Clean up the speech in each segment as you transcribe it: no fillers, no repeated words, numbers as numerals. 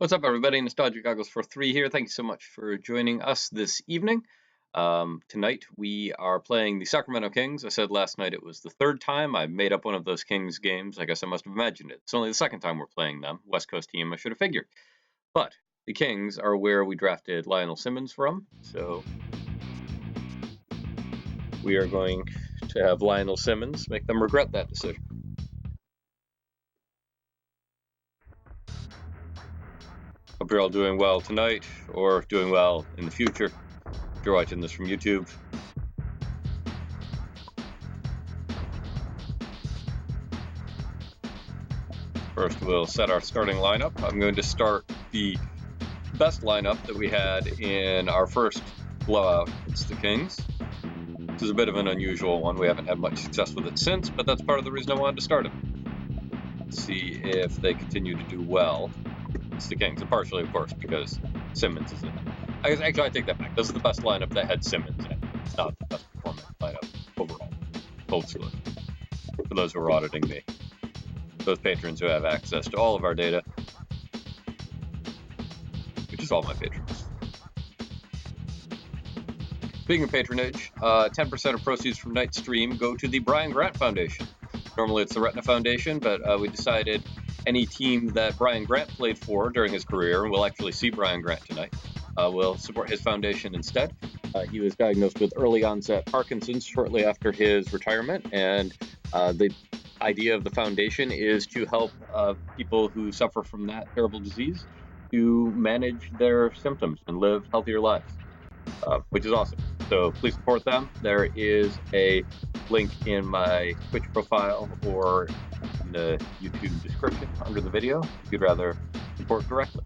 What's up, everybody? Nostalgic Goggles for 3 here. Thank you so much for joining us this evening. Tonight we are playing the Sacramento Kings. I said last night it was the third time I made up one of those Kings games. I guess I must have imagined it. It's only the second time we're playing them. West Coast team, I should have figured. But the Kings are where we drafted Lionel Simmons from. So we are going to have Lionel Simmons make them regret that decision. Hope you're all doing well tonight, or doing well in the future, if you're watching this from YouTube. First, we'll set our starting lineup. I'm going to start the best lineup that we had in our first blowout against the Kings. This is a bit of an unusual one. We haven't had much success with it since, but that's part of the reason I wanted to start it. See if they continue to do well. It's the Kings, and partially, of course, because Simmons is in it. Actually, I take that back. This is the best lineup that had Simmons in it. It's not the best performance lineup overall. Hopefully. For those who are auditing me. Those patrons who have access to all of our data. Which is all my patrons. Speaking of patronage, 10% of proceeds from tonight's stream go to the Brian Grant Foundation. Normally it's the Retina Foundation, but we decided any team that Brian Grant played for during his career, and we'll actually see Brian Grant tonight, will support his foundation instead. He was diagnosed with early onset Parkinson's shortly after his retirement, and the idea of the foundation is to help people who suffer from that terrible disease to manage their symptoms and live healthier lives, which is awesome. So please support them. There is a link in my Twitch profile or in the YouTube description under the video if you'd rather support directly.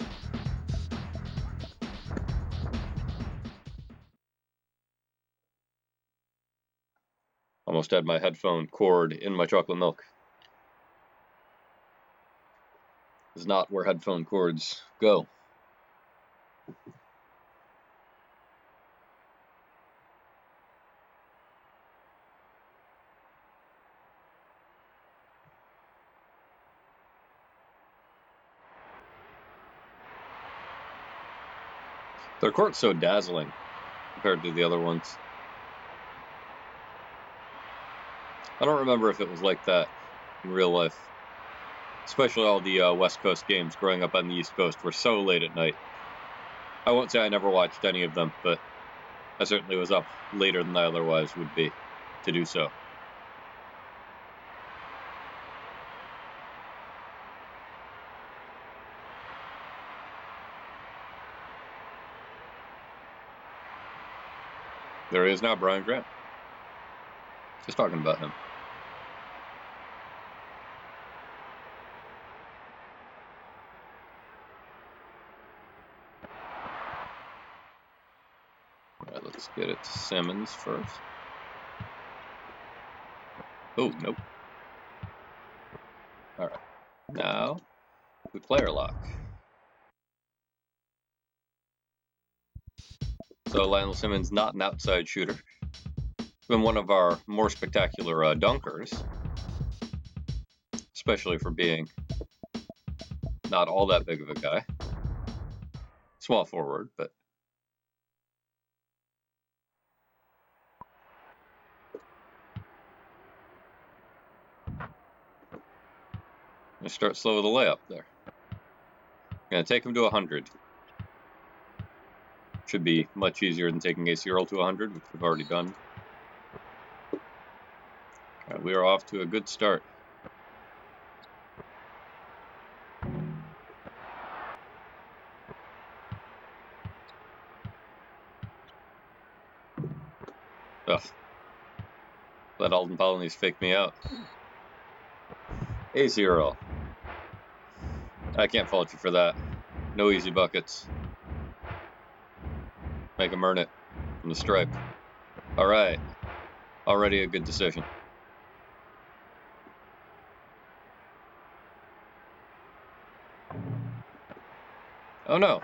Almost had my headphone cord in my chocolate milk. This is not where headphone cords go. Their court's so dazzling compared to the other ones. I don't remember if it was like that in real life. Especially all the West Coast games growing up on the East Coast were so late at night. I won't say I never watched any of them, but I certainly was up later than I otherwise would be to do so. There he is now, Brian Grant. Just talking about him. Alright, let's get it to Simmons first. Oh, nope. Alright, now we player lock. So Lionel Simmons, not an outside shooter. Been one of our more spectacular dunkers, especially for being not all that big of a guy. Small forward, but gonna start slow with a layup there. Gonna take him to 100. Should be much easier than taking a 0 to 100, which we've already done. Okay, we are off to a good start. Ugh. Let Alden Polonius fake me out. A 0. I can't fault you for that. No easy buckets. Make him earn it from the stripe. Alright. Already a good decision. Oh no.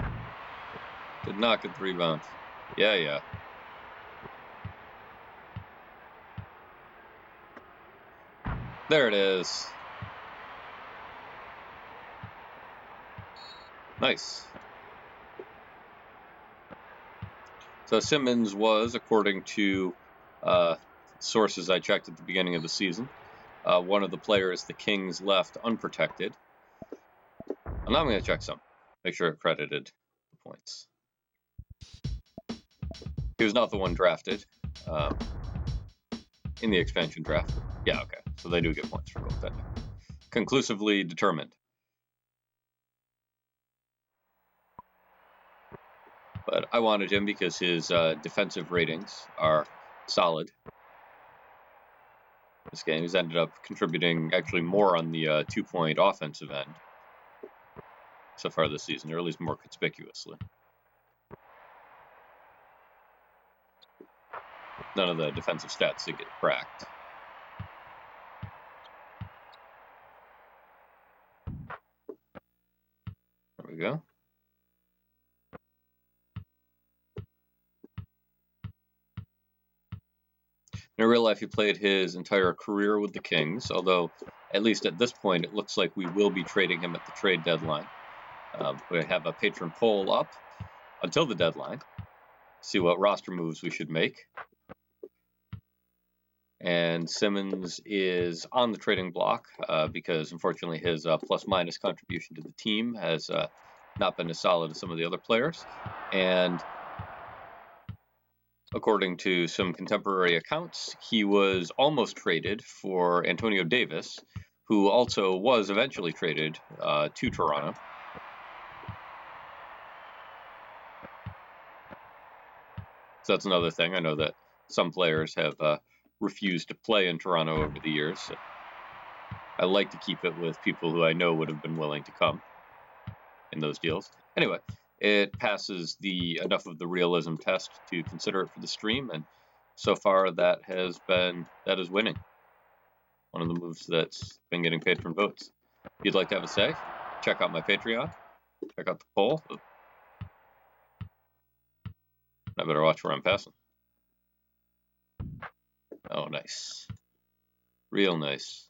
Did not get the rebound. Yeah. There it is. Nice. So Simmons was, according to sources I checked at the beginning of the season, one of the players the Kings left unprotected. And I'm going to check some, make sure it credited the points. He was not the one drafted in the expansion draft. Yeah, okay. So they do get points for goaltending. Conclusively determined. But I wanted him because his defensive ratings are solid. This game, he's ended up contributing actually more on the 2-point offensive end so far this season, or at least more conspicuously. None of the defensive stats that get cracked. There we go. In real life, he played his entire career with the Kings, although at least at this point, it looks like we will be trading him at the trade deadline. We have a patron poll up until the deadline. See what roster moves we should make. And Simmons is on the trading block because, unfortunately, his plus-minus contribution to the team has not been as solid as some of the other players. And according to some contemporary accounts, he was almost traded for Antonio Davis, who also was eventually traded to Toronto. So that's another thing. I know that some players have refused to play in Toronto over the years. So I like to keep it with people who I know would have been willing to come in those deals. Anyway, it passes enough of the realism test to consider it for the stream, and so far that is winning. One of the moves that's been getting patron votes. If you'd like to have a say, check out my Patreon. Check out the poll. I better watch where I'm passing. Oh, nice. Real nice.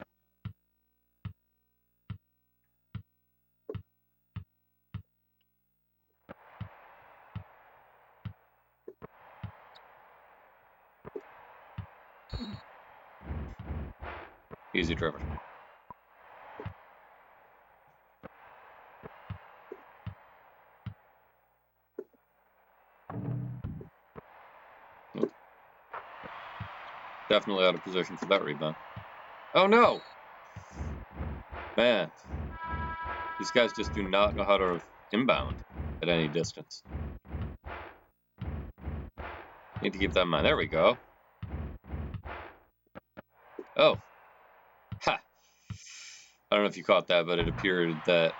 Easy, Trevor. Nope. Definitely out of position for that rebound. Oh no! Man, these guys just do not know how to inbound at any distance. Need to keep that in mind. There we go. Oh. Ha! I don't know if you caught that, but it appeared that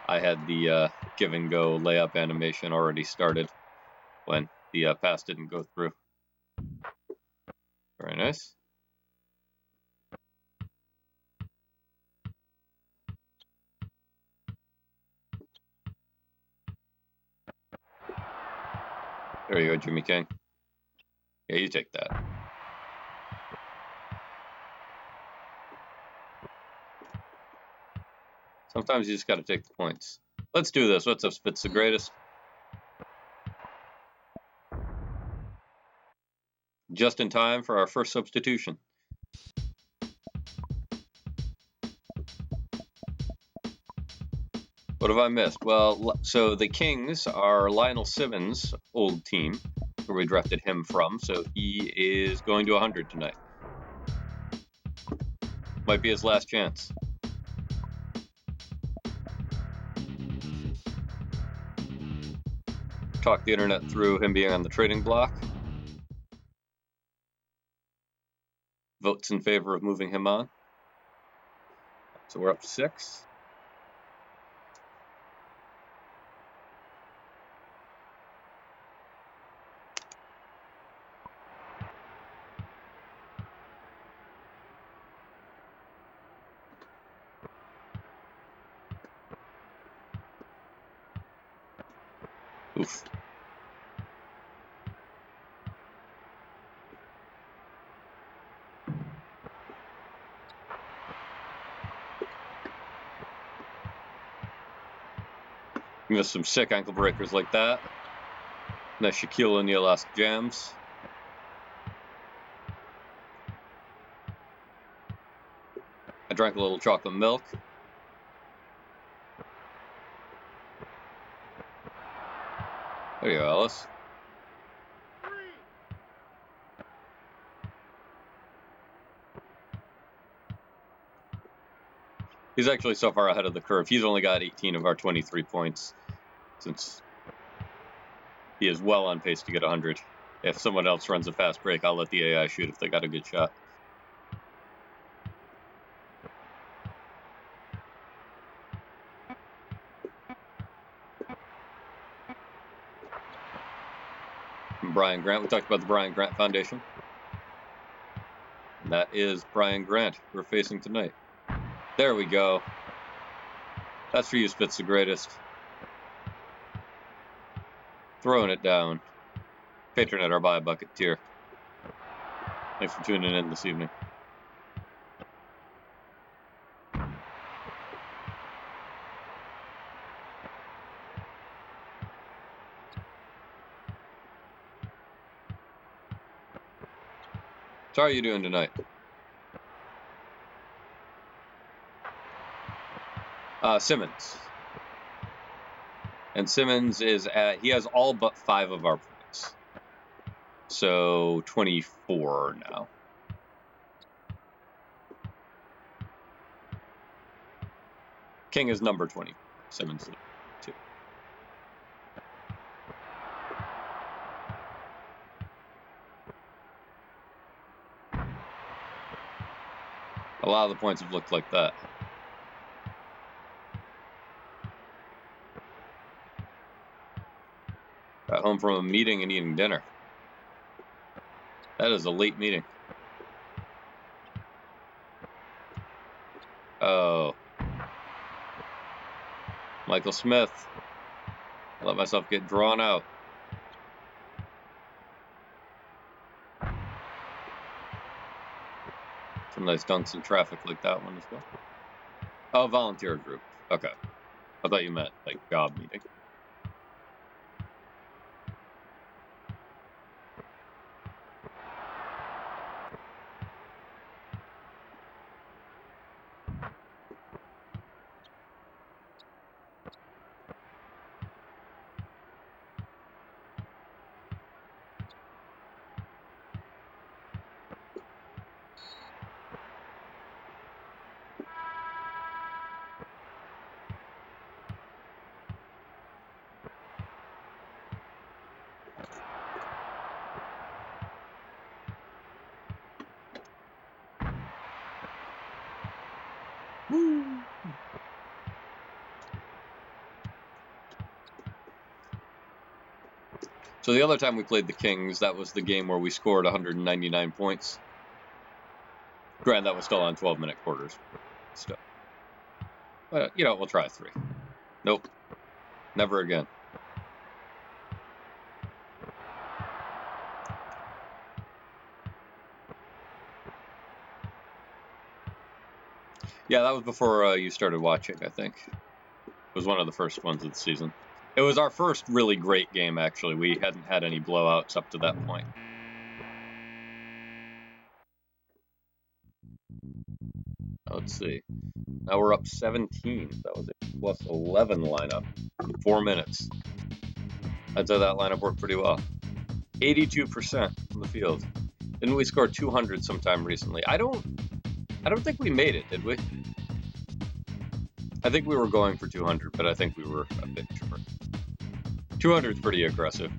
I had the give and go layup animation already started when the pass didn't go through. Very nice. There you go, Jimmy King. Yeah, you take that. Sometimes you just got to take the points. Let's do this. What's up, Spitz the Greatest? Just in time for our first substitution. What have I missed? Well, so the Kings are Lionel Simmons' old team, where we drafted him from, so he is going to 100 tonight. Might be his last chance. Talk the internet through him being on the trading block. Votes in favor of moving him on. So we're up to 6. Oof. Give us some sick ankle breakers like that. Nice Shaquille O'Neal-esque jams. I drank a little chocolate milk. There you go, Ellis. He's actually so far ahead of the curve. He's only got 18 of our 23 points, since he is well on pace to get 100. If someone else runs a fast break, I'll let the AI shoot if they got a good shot. And Brian Grant. We talked about the Brian Grant Foundation. And that is Brian Grant we're facing tonight. There we go. That's for you, Spitz the Greatest. Throwing it down. Patron at our Buy a Bucket tier. Thanks for tuning in this evening. So how are you doing tonight? Simmons. And Simmons is at, he has all but 5 of our points. So 24 now. King is number 20. Simmons is 2. A lot of the points have looked like that. Got home from a meeting and eating dinner. That is a late meeting. Oh. Michael Smith. I let myself get drawn out. Some nice dunks in traffic like that one as well. Oh, volunteer group. Okay. I thought you meant like job meeting. So the other time we played the Kings, that was the game where we scored 199 points. Granted, that was still on 12-minute quarters. Still. But, you know, we'll try 3. Nope. Never again. Yeah, that was before you started watching, I think. It was one of the first ones of the season. It was our first really great game, actually. We hadn't had any blowouts up to that point. Let's see. Now we're up 17. That was a plus 11 lineup in 4 minutes. I'd say that lineup worked pretty well. 82% from the field. Didn't we score 200 sometime recently? I don't think we made it, did we? I think we were going for 200, but I think we were a bit short. 200 is pretty aggressive.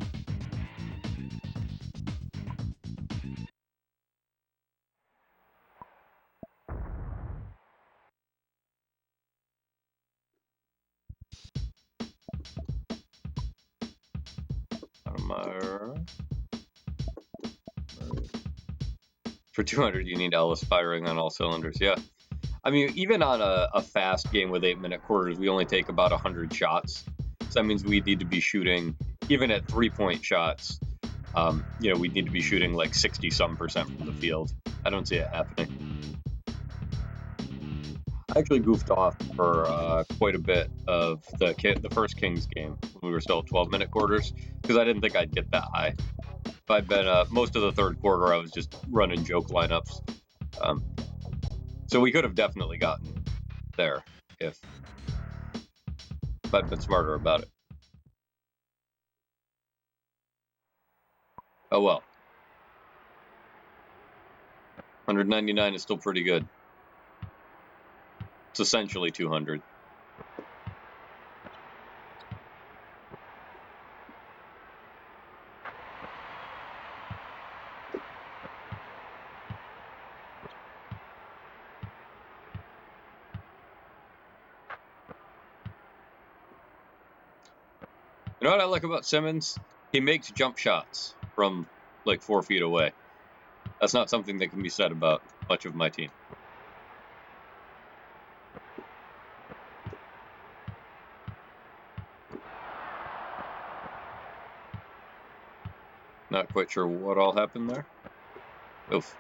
For 200, you need Ellis firing on all cylinders. Yeah. I mean, even on a fast game with 8-minute quarters, we only take about 100 shots. So that means we need to be shooting, even at 3-point shots, you know, we need to be shooting like 60-some% from the field. I don't see it happening. I actually goofed off for quite a bit of the first Kings game when we were still at 12-minute quarters because I didn't think I'd get that high. If I'd been most of the third quarter, I was just running joke lineups. So we could have definitely gotten there if I'd been smarter about it. Oh well. 199 is still pretty good. It's essentially 200. You know what I like about Simmons? He makes jump shots from like 4 feet away. That's not something that can be said about much of my team. Not quite sure what all happened there. Oof.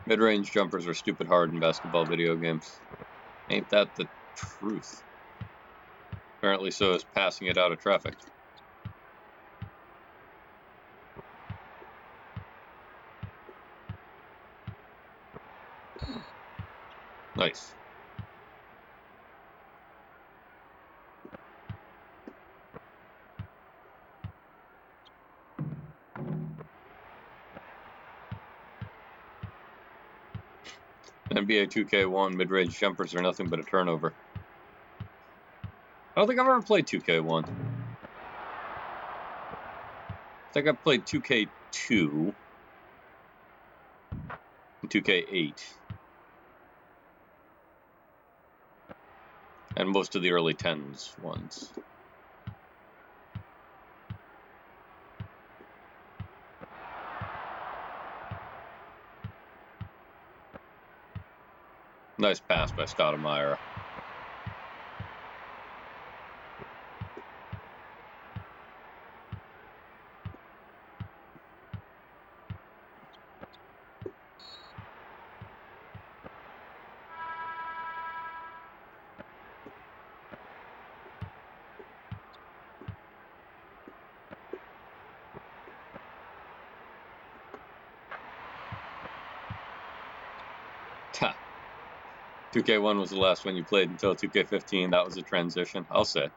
Mid-range jumpers are stupid hard in basketball video games. Ain't that the truth? Apparently so is passing it out of traffic. Nice. NBA 2K1 mid-range jumpers are nothing but a turnover. I don't think I've ever played 2K1. I think I've played 2K2 and 2K8. And most of the early 10s ones. Nice pass by Stoudemire. Ta. 2K1 was the last one you played until 2K15. That was a transition, I'll say.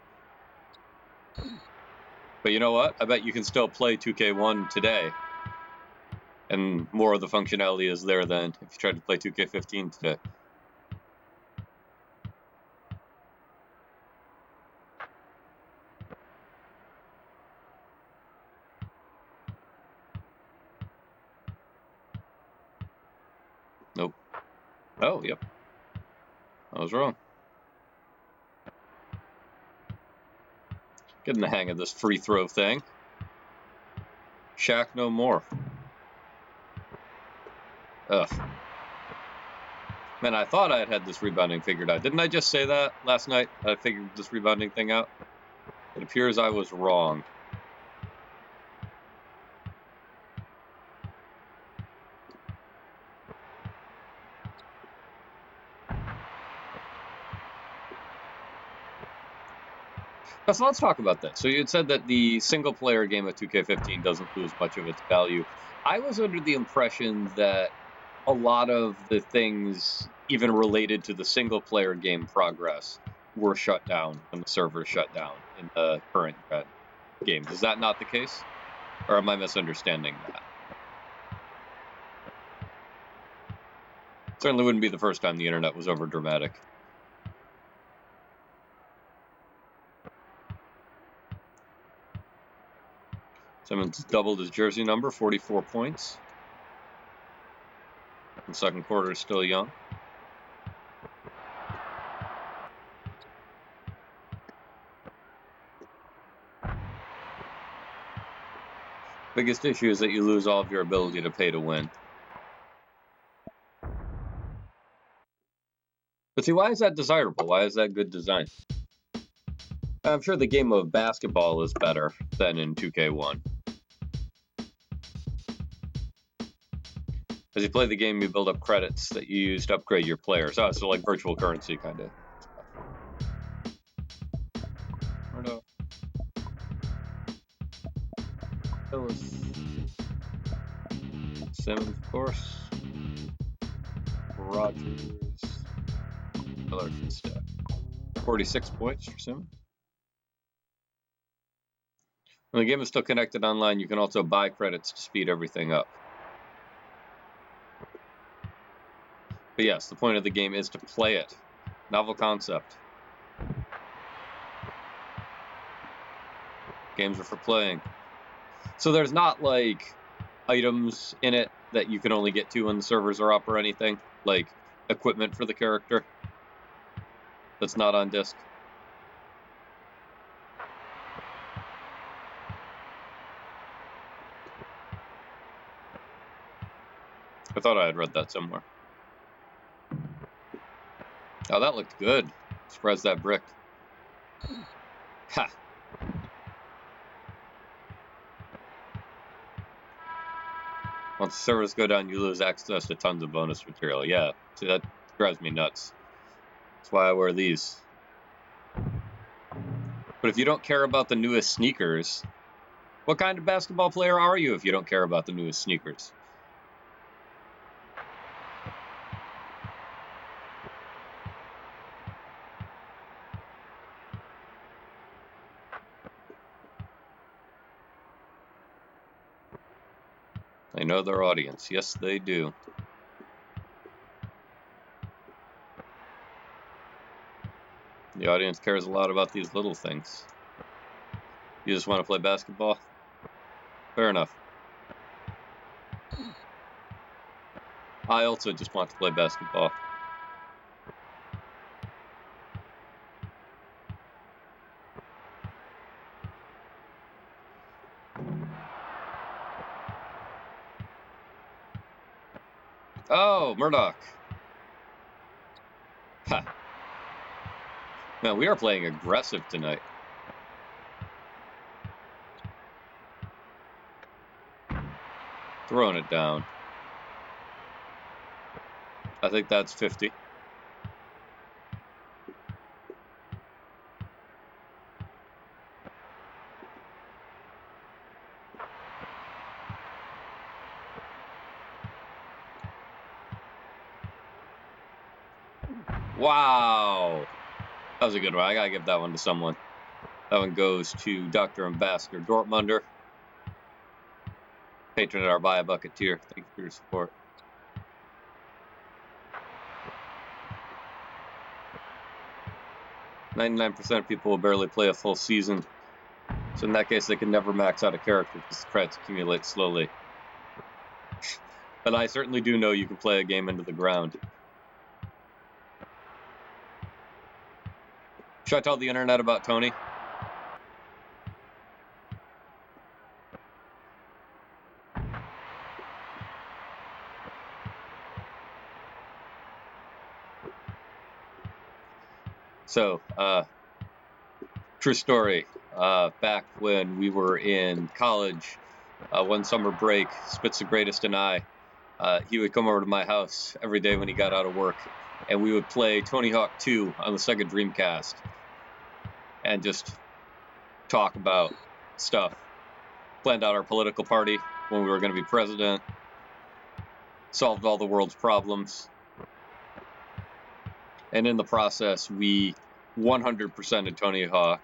But you know what? I bet you can still play 2K1 today. And more of the functionality is there than if you tried to play 2K15 today. Nope. Oh, yep. I was wrong. Getting the hang of this free throw thing. Shaq no more. Ugh. Man, I thought I had this rebounding figured out. Didn't I just say that last night? I figured this rebounding thing out? It appears I was wrong. So let's talk about this. So you had said that the single-player game of 2K15 doesn't lose much of its value. I was under the impression that a lot of the things, even related to the single-player game progress, were shut down when the servers shut down in the current games. Is that not the case? Or am I misunderstanding that? Certainly wouldn't be the first time the internet was overdramatic. Simmons doubled his jersey number, 44 points. The second quarter is still young. Biggest issue is that you lose all of your ability to pay to win. But see, why is that desirable? Why is that good design? I'm sure the game of basketball is better than in 2K1. As you play the game, you build up credits that you use to upgrade your players. Oh, so like virtual currency kind of stuff. Simmons, of course. Rogers. Another good stat. 46 points for Simmons. When the game is still connected online, you can also buy credits to speed everything up. But yes, the point of the game is to play it. Novel concept. Games are for playing. So there's not like items in it that you can only get to when the servers are up or anything, like equipment for the character that's not on disk. I thought I had read that somewhere. Oh, that looked good. Surprised that bricked. Ha! Once the servers go down, you lose access to tons of bonus material. Yeah, see, that drives me nuts. That's why I wear these. But if you don't care about the newest sneakers, what kind of basketball player are you if you don't care about the newest sneakers? They know their audience. Yes, they do. The audience cares a lot about these little things. You just want to play basketball? Fair enough. I also just want to play basketball. Oh, Murdoch. Ha. Man, we are playing aggressive tonight. Throwing it down. I think that's 50. Wow. That was a good one. I gotta give that one to someone. That one goes to Dr. Ambassador Dortmunder. Patron at our Buy a Bucket tier. Thank you for your support. .99% of people will barely play a full season. So in that case, they can never max out a character because the credits accumulate slowly. But I certainly do know you can play a game into the ground. Should I tell the internet about Tony? So, true story. Back when we were in college, one summer break, Spitz the Greatest and I, he would come over to my house every day when he got out of work, and we would play Tony Hawk 2 on the Sega Dreamcast and just talk about stuff. Planned out our political party when we were going to be president, solved all the world's problems, and in the process, we 100%ed Tony Hawk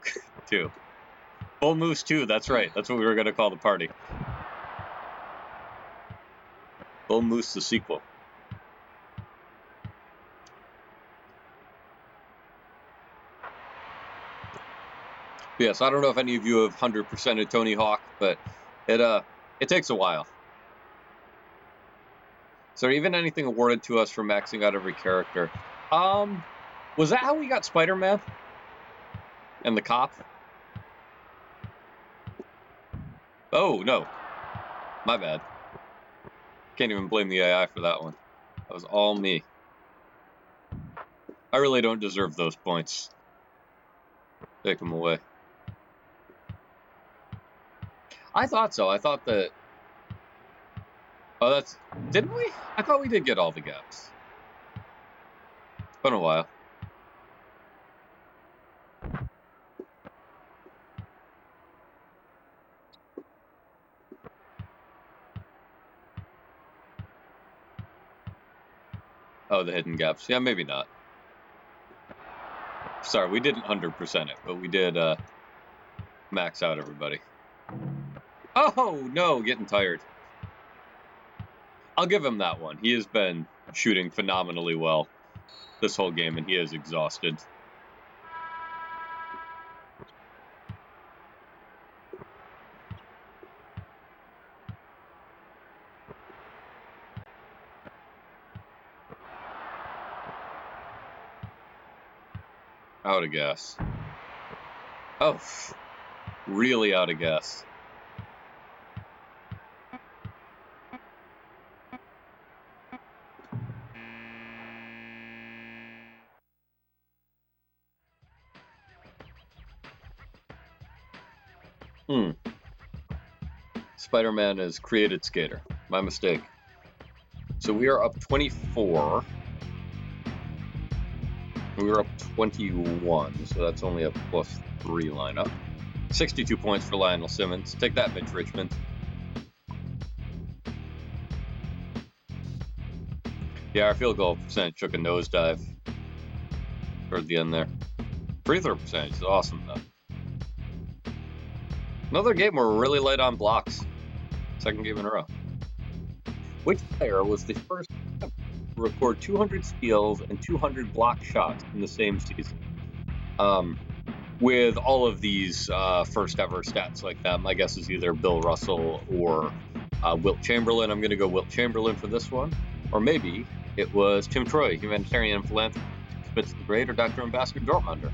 2. Bull Moose 2, that's right. That's what we were going to call the party. Bull Moose the sequel. Yes, I don't know if any of you have 100%ed Tony Hawk, but it takes a while. So even anything awarded to us for maxing out every character. Was that how we got Spider-Man? And the cop? Oh, no. My bad. Can't even blame the AI for that one. That was all me. I really don't deserve those points. Take them away. I thought so. I thought that Oh, that's... Didn't we? I thought we did get all the gaps. It's been a while. Oh, the hidden gaps. Yeah, maybe not. Sorry, we didn't 100% it, but we did max out everybody. Oh, no, getting tired. I'll give him that one. He has been shooting phenomenally well this whole game, and he is exhausted. Out of gas. Oh, really out of gas. Spider-Man has created Skater. My mistake. So we are up 24. We were up 21, so that's only a +3 lineup. 62 points for Lionel Simmons. Take that, Mitch Richmond. Yeah, our field goal percentage took a nosedive toward the end there. Free throw percentage is awesome, though. Another game where we're really light on blocks. Second game in a row. Which player was the first to record 200 steals and 200 block shots in the same season? With all of these first ever stats like that, my guess is either Bill Russell or Wilt Chamberlain. I'm going to go Wilt Chamberlain for this one. Or maybe it was Tim Troy, humanitarian philanthropist, Spitz the Great, or Dr. Ambassador Dortmunder.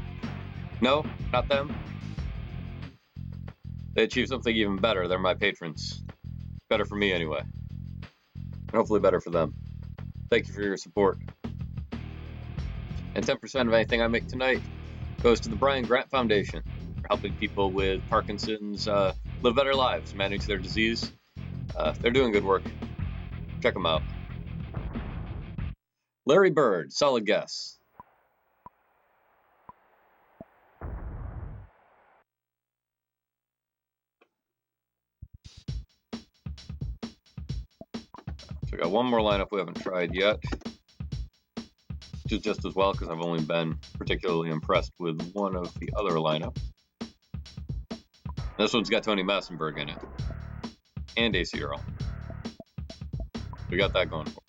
No, not them. They achieved something even better. They're my patrons. Better for me anyway. And hopefully better for them. Thank you for your support. And 10% of anything I make tonight goes to the Brian Grant Foundation for helping people with Parkinson's live better lives, manage their disease. They're doing good work. Check them out. Larry Bird, solid guess. So we got one more lineup we haven't tried yet, which is just as well because I've only been particularly impressed with one of the other lineups. This one's got Tony Massenberg in it, and AC Earl. We got that going for us.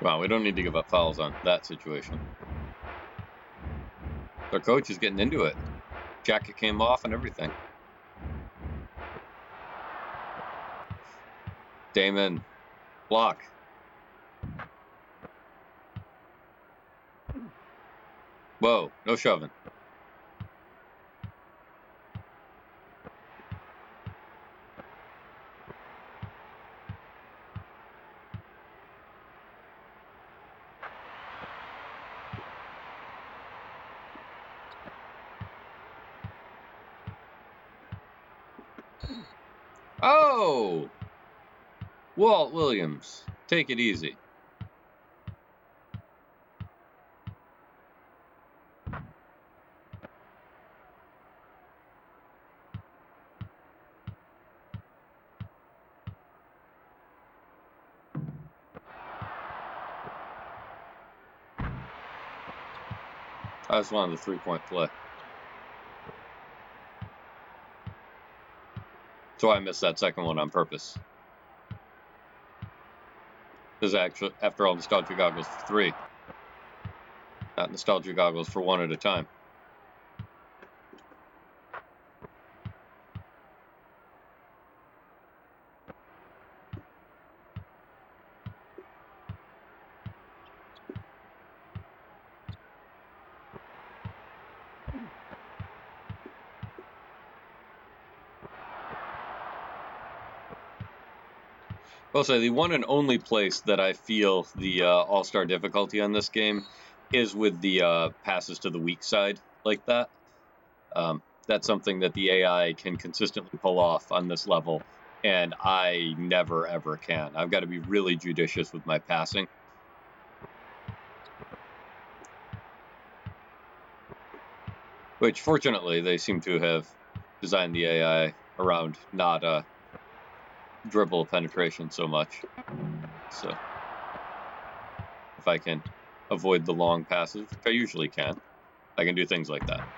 Wow, we don't need to give up fouls on that situation. Their coach is getting into it. Jacket came off and everything. Damon, block. Whoa, no shoving. Oh! Walt Williams, take it easy. I just wanted the 3-point play. So I missed that second one on purpose. This is actually, after all, nostalgia goggles for 3. Not nostalgia goggles for 1 at a time. I'll say the one and only place that I feel the all-star difficulty on this game is with the passes to the weak side like that. That's something that the AI can consistently pull off on this level, and I never, ever can. I've got to be really judicious with my passing. Which, fortunately, they seem to have designed the AI around not dribble penetration so much. So, if I can avoid the long passes, which I usually can, I can do things like that.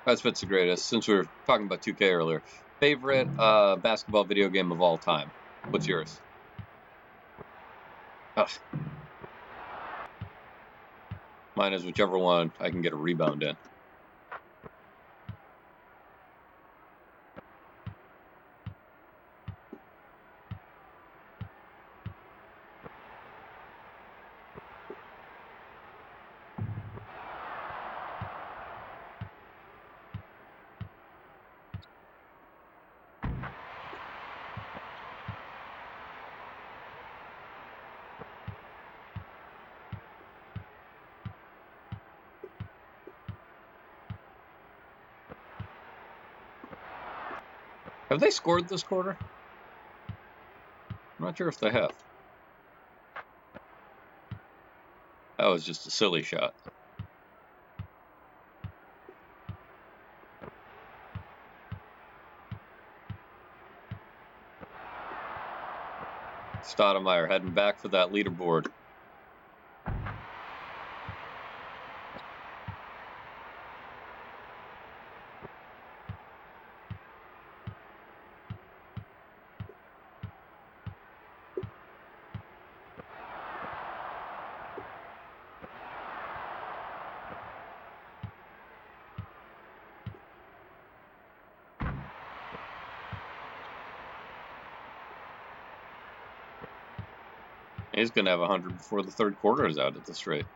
That's what's the greatest. Since we were talking about 2K earlier, favorite basketball video game of all time. What's yours? Ugh. Mine is whichever one I can get a rebound in. Have they scored this quarter? I'm not sure if they have. That was just a silly shot. Stoudemire heading back for that leaderboard. He's going to have 100 before the third quarter is out at this rate.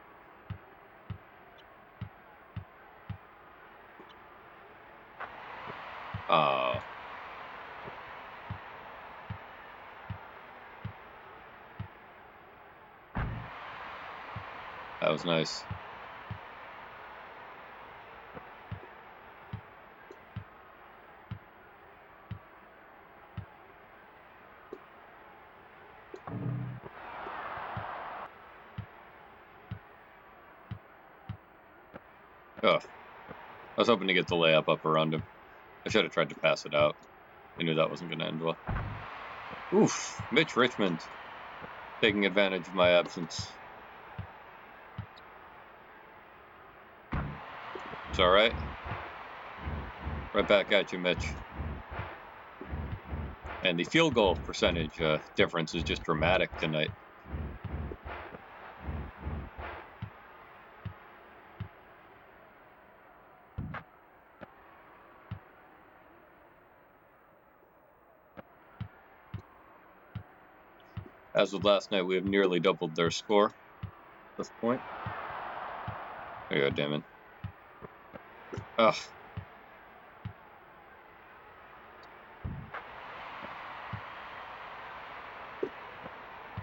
Oh. That was nice. Oh. I was hoping to get the layup up around him. I should have tried to pass it out. I knew that wasn't going to end well. Oof. Mitch Richmond taking advantage of my absence. It's all right. Right back at you, Mitch. And the field goal percentage difference is just dramatic tonight. As with last night, we have nearly doubled their score at this point. There you go, Damon. Ugh.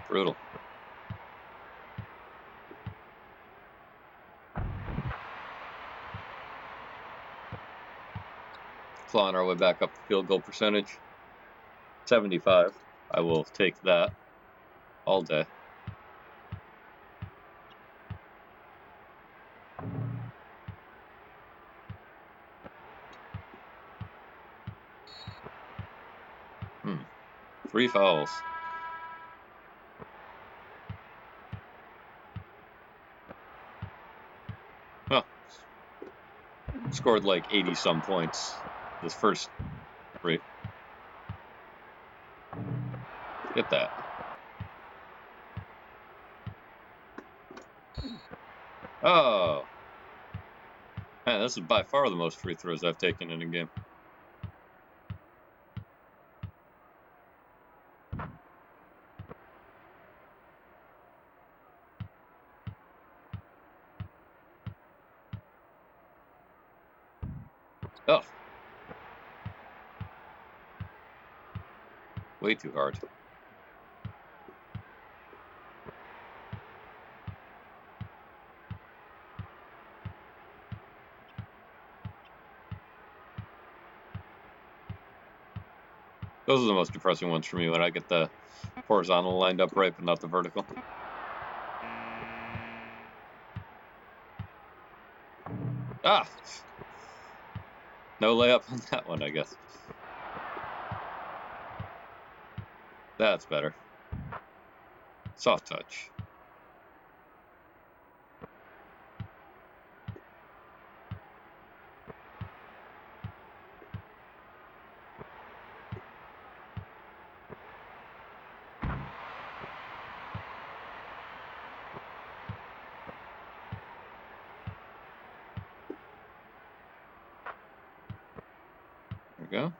Brutal. Clawing our way back up the field goal percentage. 75. I will take that all day. Three fouls. Well, scored like 80-some points this first three. Get that. Oh. Man, this is by far the most free throws I've taken in a game. Oh. Way too hard. Those are the most depressing ones for me, when I get the horizontal lined up right, but not the vertical. Ah! No layup on that one, I guess. That's better. Soft touch. There we go.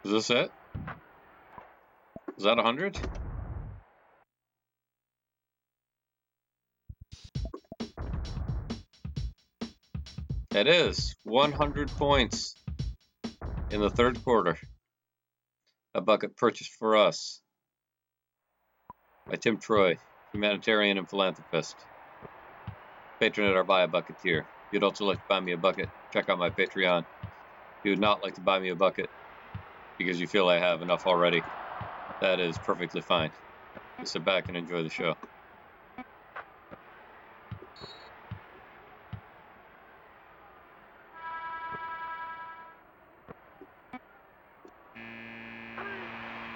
Is this it? Is that 100? It is 100 points in the third quarter. A bucket purchased for us by Tim Troy, humanitarian and philanthropist. Patron at our Buy a Bucket tier. If you'd also like to buy me a bucket, check out my Patreon. If you would not like to buy me a bucket because you feel I have enough already, that is perfectly fine. Just sit back and enjoy the show.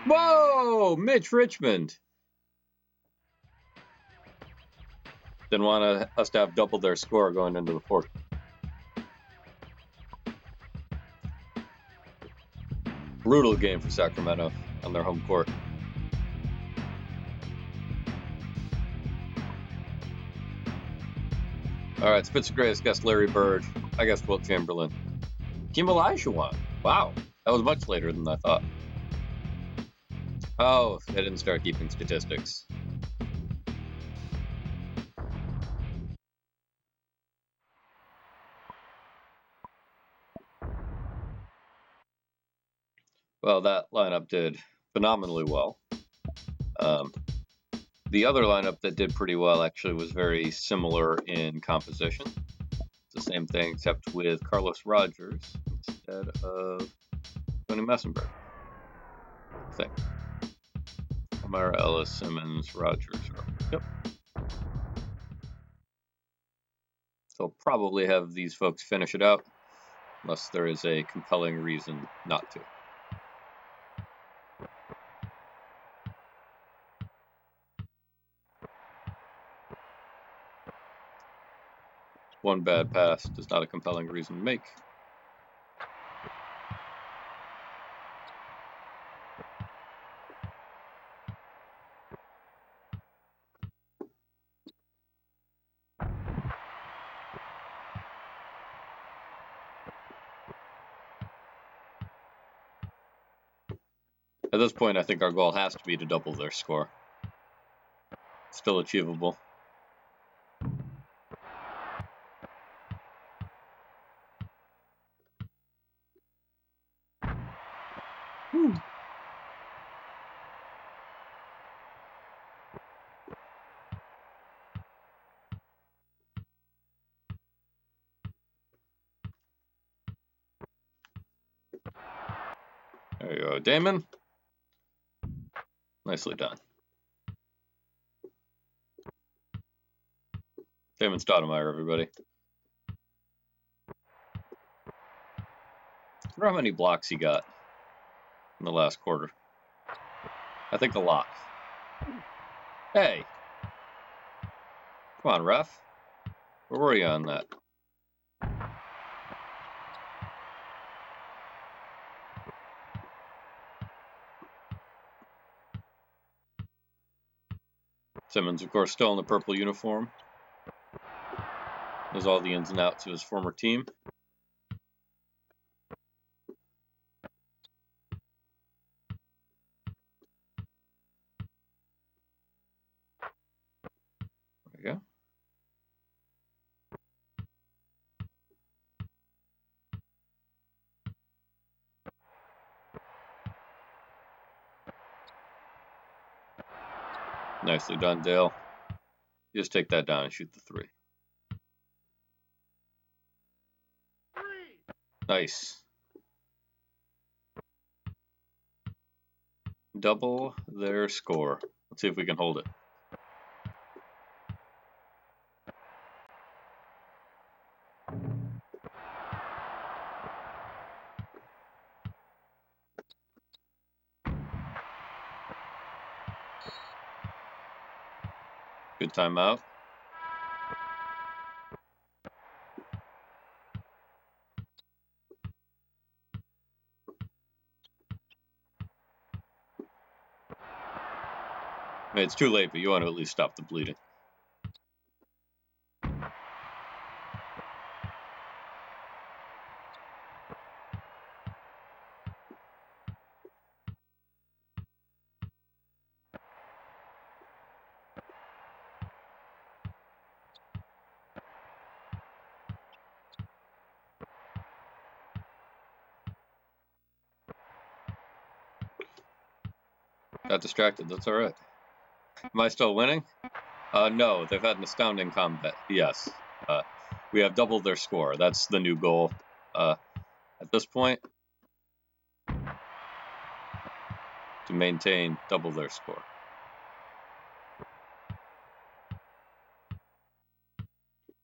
Whoa! Mitch Richmond! Didn't want us to have double their score going into the fourth. Brutal game for Sacramento on their home court. All right, Spitzer greatest guest Larry Bird. I guess Wilt Chamberlain. Team Olajuwon. Wow, that was much later than I thought. Oh, they didn't start keeping statistics. Well, that lineup did phenomenally well. The other lineup that did pretty well actually was very similar in composition. It's the same thing except with Carlos Rogers instead of Tony Messenberg. I think. Amara, Ellis, Simmons, Rogers. Yep. So I'll probably have these folks finish it out, unless there is a compelling reason not to. One bad pass is not a compelling reason to make. At this point, I think our goal has to be to double their score. Still achievable. Whew. There you go, Damon. Nicely done. Damon Stoudemire, everybody. I wonder how many blocks he got in the last quarter. I think a lot. Hey. Come on, ref. Where were you on that? Simmons, of course, still in the purple uniform. Knows all the ins and outs of his former team. There we go. Nicely done, Dale. Just take that down and shoot the three. Nice. Double their score. Let's see if we can hold it. Good timeout. I mean, it's too late, but you want to at least stop the bleeding. Got distracted. That's all right. Am I still winning? No, they've had an astounding comeback. Yes. We have doubled their score. That's the new goal at this point. To maintain double their score.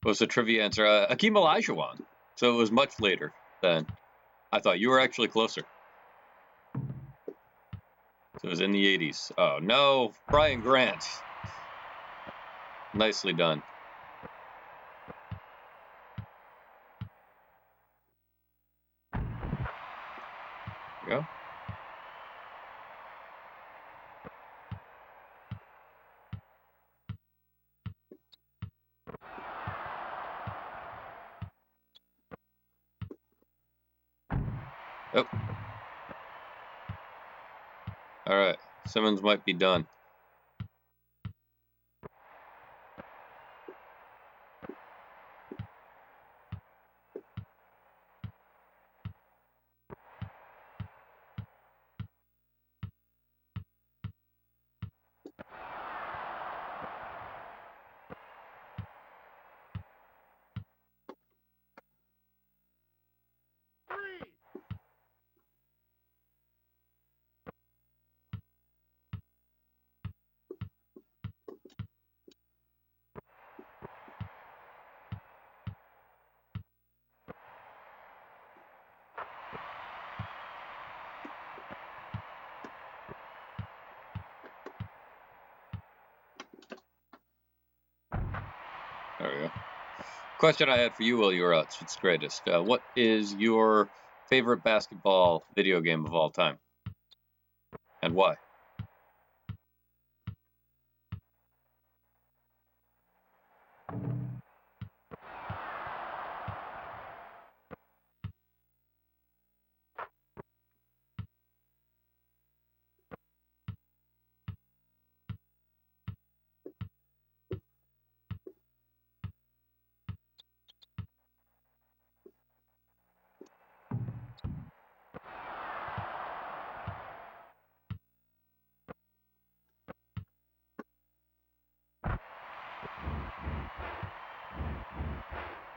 What was the trivia answer? Hakeem Olajuwon. So it was much later than I thought. You were actually closer. So it was in the 80s. Oh, no. Brian Grant. Nicely done. There we go. Yep. All right. Simmons might be done. There we go. Question I had for you while you were out, It's Greatest. What is your favorite basketball video game of all time? And why?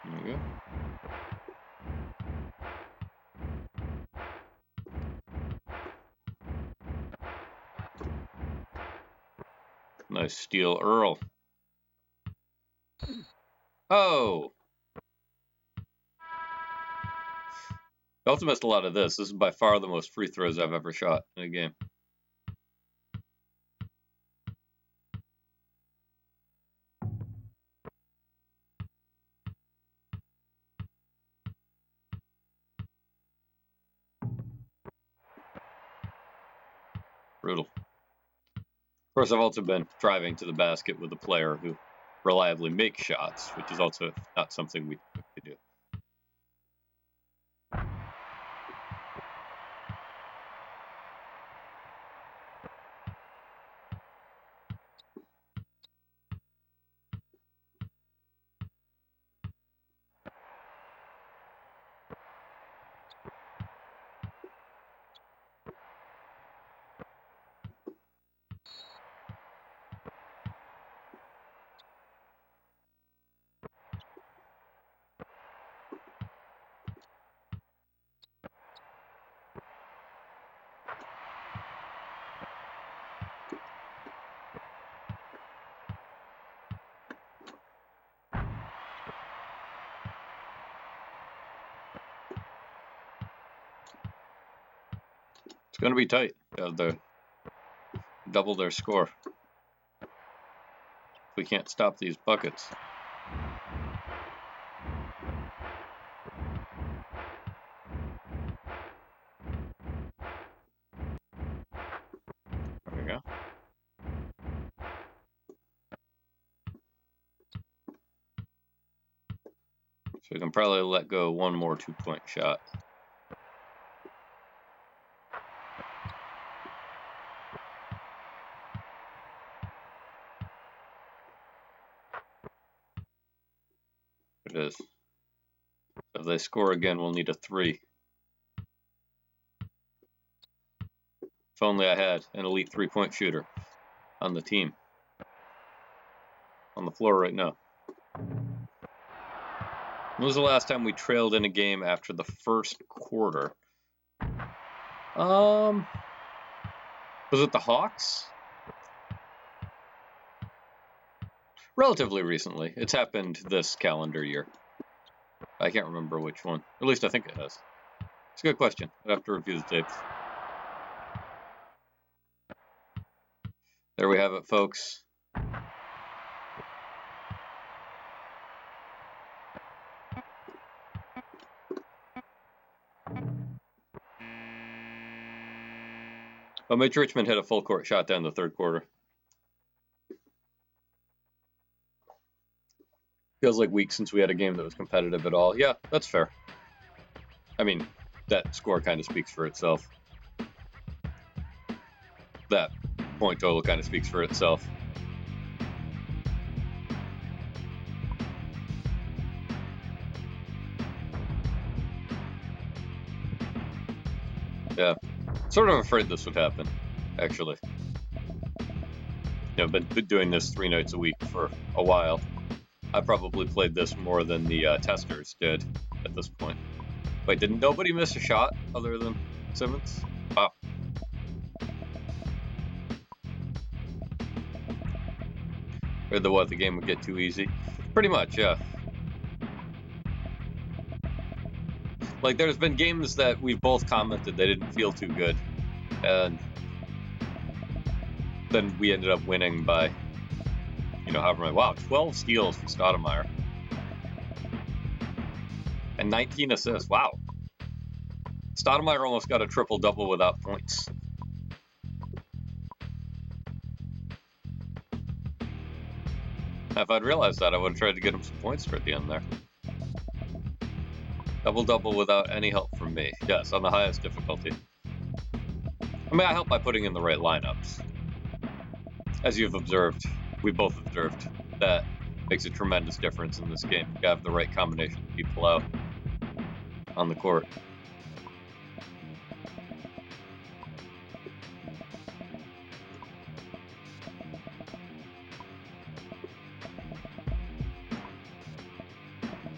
There we go. Nice steal, Earl. Oh! I also missed a lot of this. This is by far the most free throws I've ever shot in a game. Brutal. Of course, I've also been driving to the basket with a player who reliably makes shots, which is also not something we do. It's going to be tight. They double their score. We can't stop these buckets. There we go. So we can probably let go one more 2-point shot. It is. So if they score again, we'll need a 3. If only I had an elite 3-point shooter on the team. On the floor right now. When was the last time we trailed in a game after the first quarter? Was it the Hawks? Relatively recently. It's happened this calendar year. I can't remember which one. At least I think it has. It's a good question. I'd have to review the tapes. There we have it, folks. Well, Mitch Richmond hit a full court shot down the third quarter. Feels like weeks since we had a game that was competitive at all. Yeah, that's fair. I mean, that score kind of speaks for itself. That point total kind of speaks for itself. Yeah, sort of afraid this would happen, actually. I've been doing this 3 nights a week for a while. I probably played this more than the testers did at this point. Wait, didn't nobody miss a shot other than Simmons? Wow. Or the game would get too easy? Pretty much, yeah. Like, there's been games that we've both commented they didn't feel too good, and then we ended up winning by, however many. Wow, 12 steals for Stoudemire. And 19 assists. Wow. Stoudemire almost got a triple-double without points. If I'd realized that, I would have tried to get him some points for at the end there. Double-double without any help from me. Yes, on the highest difficulty. I mean, I help by putting in the right lineups. As you've observed, we both observed, that makes a tremendous difference in this game. You have the right combination of people out on the court.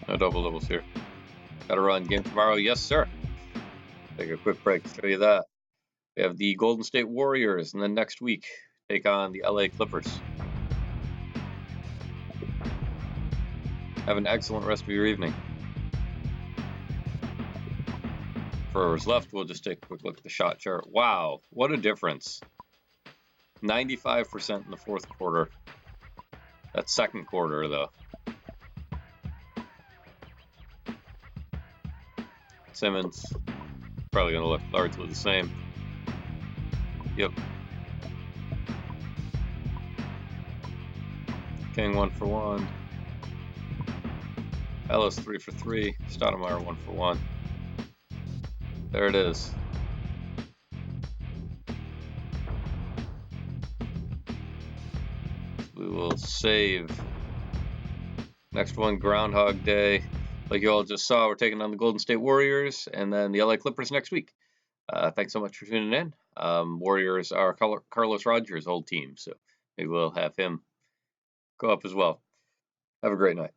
No double-doubles here. Got to run game tomorrow? Yes, sir. Take a quick break to show you that. We have the Golden State Warriors, and then next week, take on the LA Clippers. Have an excellent rest of your evening. For what's left, we'll just take a quick look at the shot chart. Wow, what a difference. 95% in the fourth quarter. That's second quarter, though. Simmons, probably going to look largely the same. Yep. King 1 for 1. Ellis 3 for 3. Stoudemire 1 for 1. There it is. We will save. Next one, Groundhog Day. Like you all just saw, we're taking on the Golden State Warriors and then the LA Clippers next week. Thanks so much for tuning in. Warriors are Carlos Rogers' old team, so maybe we'll have him go up as well. Have a great night.